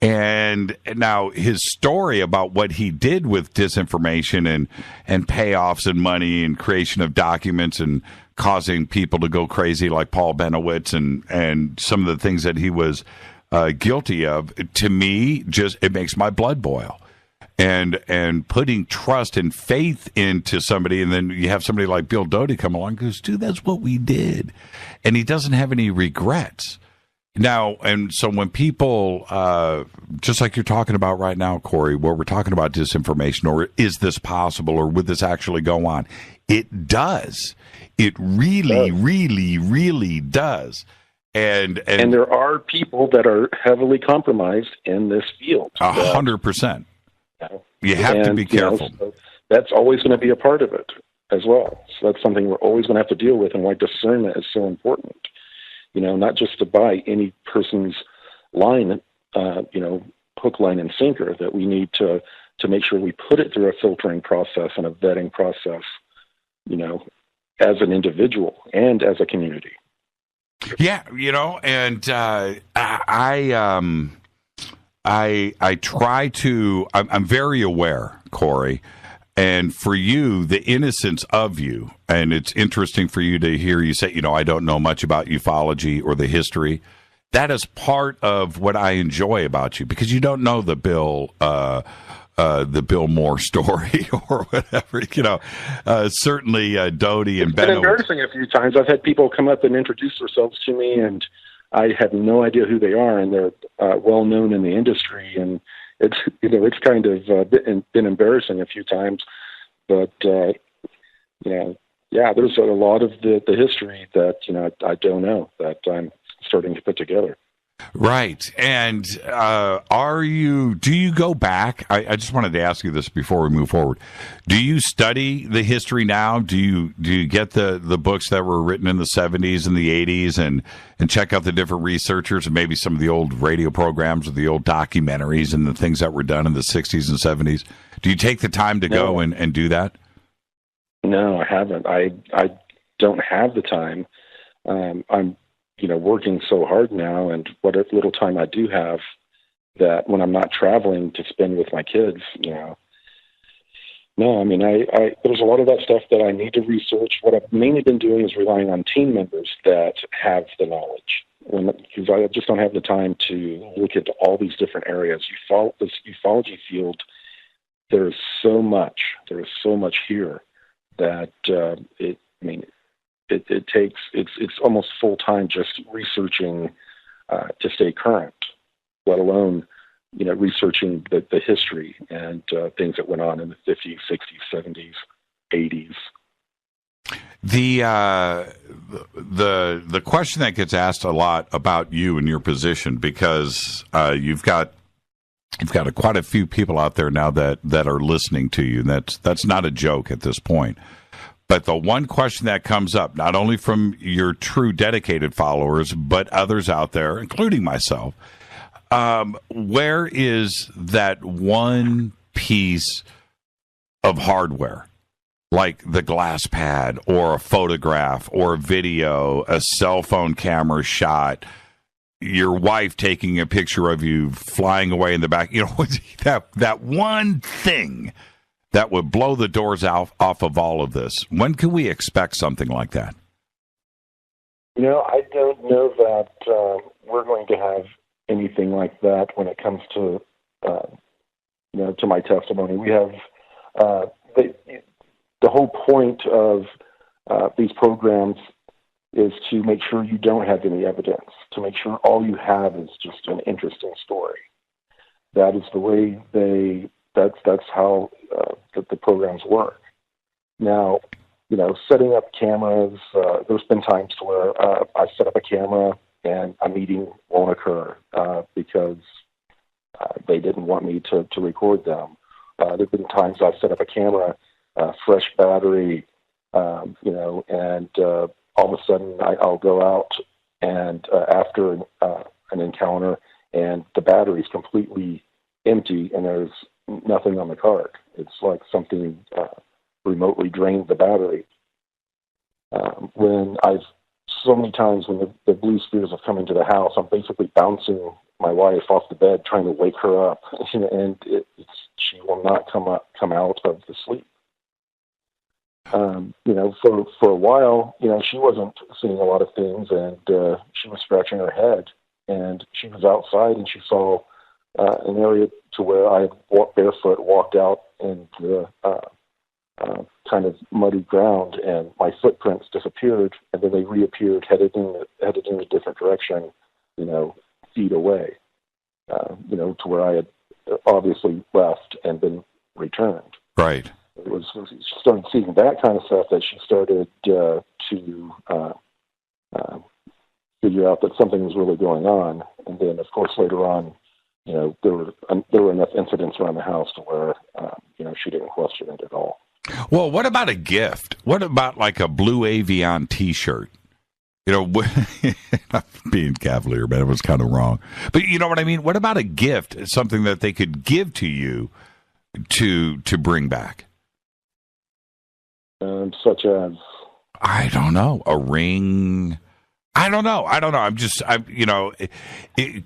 [SPEAKER 3] And now his story about what he did with disinformation and payoffs and money and creation of documents and causing people to go crazy like Paul Benowitz and some of the things that he was guilty of, to me, it makes my blood boil. And putting trust and faith into somebody, and then you have somebody like Bill Doty come along and goes, dude, that's what we did. And he doesn't have any regrets. Now, and so when people, just like you're talking about right now, Corey, where we're talking about disinformation, or is this possible, or would this actually go on? It does. It really, really, really does. And
[SPEAKER 4] there are people that are heavily compromised in this field.
[SPEAKER 3] 100%. You have to be careful.
[SPEAKER 4] So that's always going to be a part of it as well. So that's something we're always going to have to deal with, and why discernment is so important. Not just to buy any person's line, hook, line, and sinker, that we need to make sure we put it through a filtering process and a vetting process, as an individual and as a community.
[SPEAKER 3] Yeah, and I try to, I'm very aware, Corey, and for you, the innocence of you, and it's interesting for you to hear you say, I don't know much about ufology or the history. That is part of what I enjoy about you, because you don't know the Bill Moore story or whatever, certainly Doty and Benowitz. It's
[SPEAKER 4] been embarrassing a few times. I've had people come up and introduce themselves to me, and I have no idea who they are, and they're well known in the industry, and it's it's kind of been embarrassing a few times, but there's a lot of the history that I don't know, that I'm starting to put together.
[SPEAKER 3] Right. And do you go back? I just wanted to ask you this before we move forward. Do you study the history now? Do you get the books that were written in the 70s and the 80s and check out the different researchers and maybe some of the old radio programs or the old documentaries and the things that were done in the 60s and 70s? Do you take the time to go and do that?
[SPEAKER 4] No, I haven't. I don't have the time. I'm working so hard now, and what little time I do have, that when I'm not traveling to spend with my kids, no, I mean, there's a lot of that stuff that I need to research. What I've mainly been doing is relying on team members that have the knowledge, because I just don't have the time to look at all these different areas. This ufology field, there is so much here that it's almost full time just researching to stay current. let alone, researching the history and things that went on in the 50s, 60s, 70s, 80s.
[SPEAKER 3] The question that gets asked a lot about you and your position, because you've got quite a few people out there now that are listening to you, and that's not a joke at this point. But the one question that comes up, not only from your true dedicated followers, but others out there, including myself, where is that one piece of hardware, like the glass pad or a photograph or a video, a cell phone camera shot, your wife taking a picture of you flying away in the back, that one thing that would blow the doors off of all of this? When can we expect something like that?
[SPEAKER 4] I don't know that we're going to have anything like that when it comes to, to my testimony. We have the whole point of these programs is to make sure you don't have any evidence, to make sure all you have is just an interesting story. That is the way that's how the programs work. Now, setting up cameras, there's been times where I set up a camera and a meeting won't occur because they didn't want me to record them. There have been times I set up a camera, fresh battery, and all of a sudden I'll go out and after an encounter, and the battery's completely empty and there's nothing on the card. It's like something remotely drained the battery. So many times when the blue spheres have come into the house, I'm basically bouncing my wife off the bed, trying to wake her up, and she will not come out of the sleep. For a while, she wasn't seeing a lot of things, and she was scratching her head, and she was outside, and she saw an area to where I walked out in the kind of muddy ground, and my footprints disappeared, and then they reappeared, headed in a different direction, feet away, to where I had obviously left and been returned.
[SPEAKER 3] Right.
[SPEAKER 4] It was she started seeing that kind of stuff that she started to figure out that something was really going on, and then of course later on, there were enough incidents around the house to where she didn't question it at all.
[SPEAKER 3] Well, what about a gift? What about like a Blue Avion T-shirt? Not being cavalier, but it was kind of wrong. But you know what I mean? What about a gift? Something that they could give to you to bring back?
[SPEAKER 4] Such as?
[SPEAKER 3] I don't know. A ring? I don't know.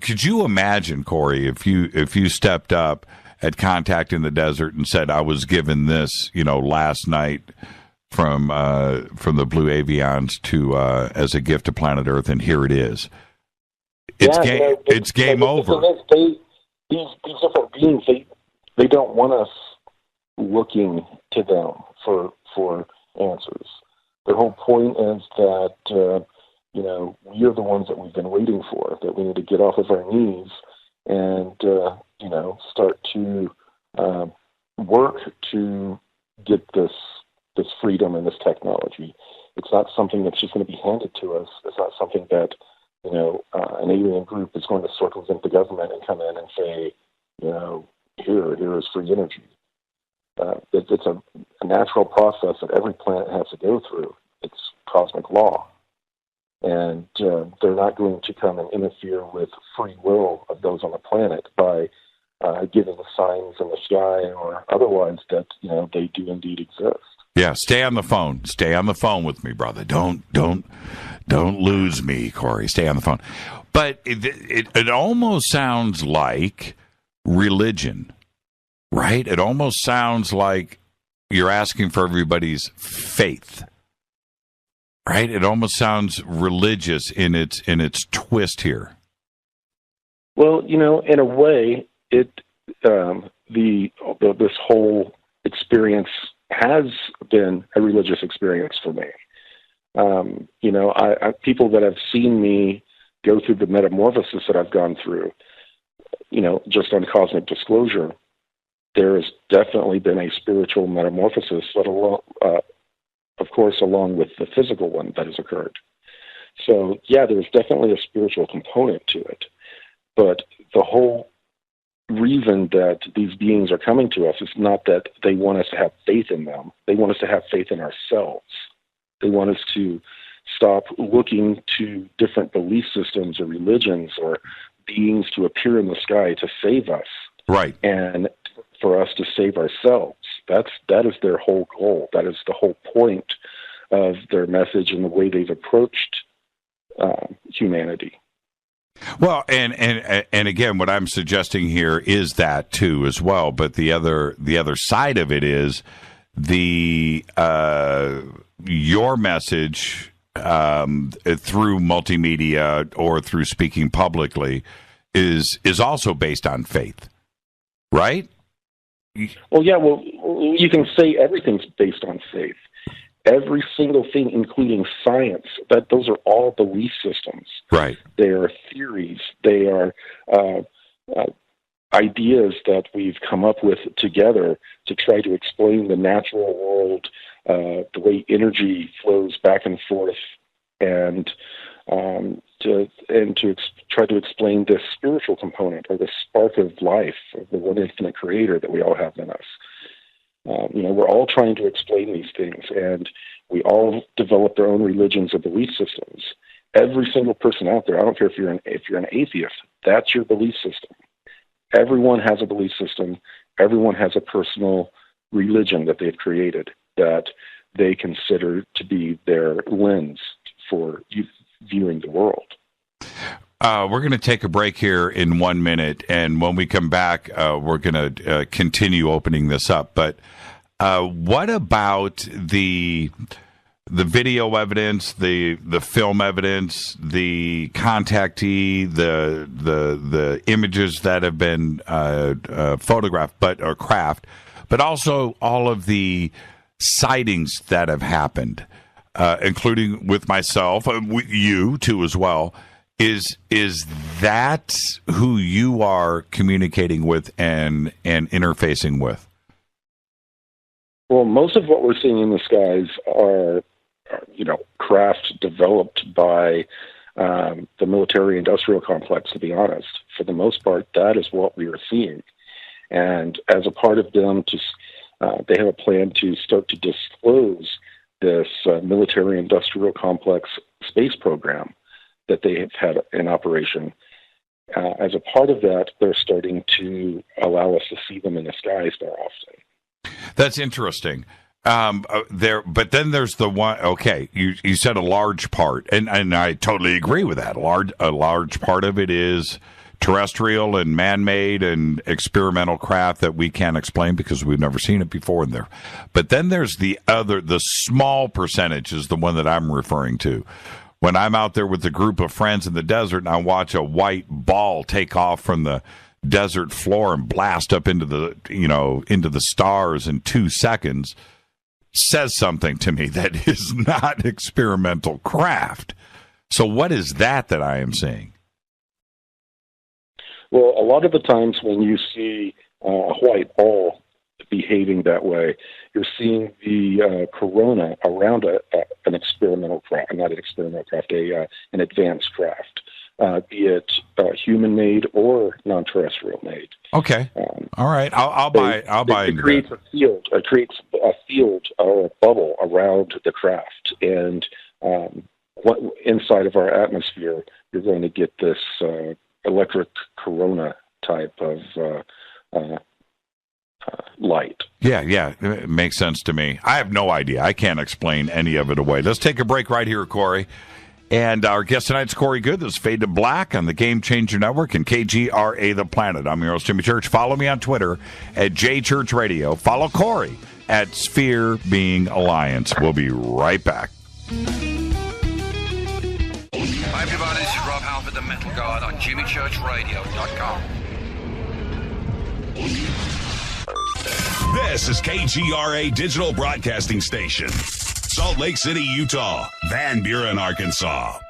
[SPEAKER 3] Could you imagine, Corey, if you stepped up at Contact in the Desert and said, I was given this, last night from the Blue Avions as a gift to planet Earth, and here it is. It's game over.
[SPEAKER 4] These different beings, they don't want us looking to them for answers. Their whole point is that we are the ones that we've been waiting for, that we need to get off of our knees and start to work to get this freedom and this technology. It's not something that's just going to be handed to us. It's not something that an alien group is going to circumvent the government and come in and say, here is free energy. It's a natural process that every planet has to go through. It's cosmic law. And they're not going to come and interfere with free will of those on the planet by giving signs in the sky or otherwise that they do indeed exist.
[SPEAKER 3] Yeah, stay on the phone. Stay on the phone with me, brother. Don't lose me, Corey. Stay on the phone. But it almost sounds like religion, right? It almost sounds like you're asking for everybody's faith. Right? It almost sounds religious in its twist here.
[SPEAKER 4] Well, in a way, this whole experience has been a religious experience for me. People that have seen me go through the metamorphosis that I've gone through, just on cosmic disclosure, there has definitely been a spiritual metamorphosis, of course, along with the physical one that has occurred. So, yeah, there's definitely a spiritual component to it. But the whole reason that these beings are coming to us is not that they want us to have faith in them. They want us to have faith in ourselves. They want us to stop looking to different belief systems or religions or beings to appear in the sky to save us.
[SPEAKER 3] Right.
[SPEAKER 4] And for us to save ourselves. That is their whole goal. That is the whole point of their message and the way they've approached humanity.
[SPEAKER 3] Well, and again, what I'm suggesting here is that too as well. But the other side of it is your message through multimedia or through speaking publicly is also based on faith, right?
[SPEAKER 4] Well, yeah. Well, you can say everything's based on faith. Every single thing, including science, those are all belief systems.
[SPEAKER 3] Right.
[SPEAKER 4] They are theories. They are ideas that we've come up with together to try to explain the natural world, the way energy flows back and forth, and to try to explain this spiritual component or the spark of life of the one infinite creator that we all have in us. We're all trying to explain these things, and we all develop their own religions or belief systems. Every single person out there, I don't care if you're an atheist, that's your belief system. Everyone has a belief system. Everyone has a personal religion that they've created that they consider to be their lens for viewing the world.
[SPEAKER 3] We're going to take a break here in 1 minute, and when we come back, we're going to continue opening this up. But what about the video evidence, the film evidence, the contactee, the images that have been photographed or craft, but also all of the sightings that have happened, including with myself, you too as well. Is that who you are communicating with and interfacing with?
[SPEAKER 4] Well, most of what we're seeing in the skies are craft developed by the military-industrial complex, to be honest. For the most part, that is what we are seeing. And as a part of them, they have a plan to start to disclose this military-industrial complex space program that they have had in operation. As a part of that, they're starting to allow us to see them in the skies more often.
[SPEAKER 3] That's interesting. But then there's the one. Okay, you said a large part, and I totally agree with that. A large part of it is terrestrial and man-made and experimental craft that we can't explain because we've never seen it before in there. But then there's the small percentage is the one that I'm referring to. When I'm out there with a group of friends in the desert and I watch a white ball take off from the desert floor and blast up into the stars in 2 seconds, says something to me that is not experimental craft. So what is that I am seeing?
[SPEAKER 4] Well, a lot of the times when you see a white ball behaving that way, you're seeing the corona around an experimental craft, not an experimental craft, an advanced craft, be it human-made or non-terrestrial made.
[SPEAKER 3] Okay. All right. I'll buy.
[SPEAKER 4] It creates a field. It creates a field or a bubble around the craft, and inside of our atmosphere, you're going to get this electric corona type of light.
[SPEAKER 3] Yeah, it makes sense to me. I have no idea. I can't explain any of it away. Let's take a break right here, Corey. And our guest tonight's Corey Goode. This is Fade to Black on the Game Changer Network and KGRA The Planet. I'm your host, Jimmy Church. Follow me on Twitter at JChurchRadio. Follow Corey at Sphere Being Alliance. We'll be right back.
[SPEAKER 13] Hi, everybody. This is Rob Halford, the Metal God, on JimmyChurchRadio.com.
[SPEAKER 7] This is KGRA Digital Broadcasting Station, Salt Lake City, Utah, Van Buren, Arkansas.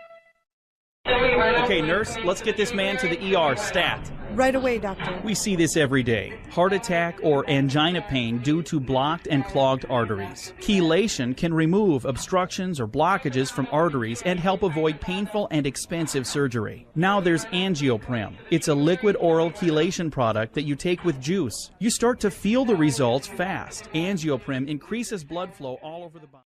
[SPEAKER 14] Okay, nurse, let's get this man to the ER stat. Right away, doctor.
[SPEAKER 15] We see this every day. Heart attack or angina pain due to blocked and clogged arteries. Chelation can remove obstructions or blockages from arteries and help avoid painful and expensive surgery. Now there's Angioprim. It's a liquid oral chelation product that you take with juice. You start to feel the results fast. Angioprim increases blood flow all over the body.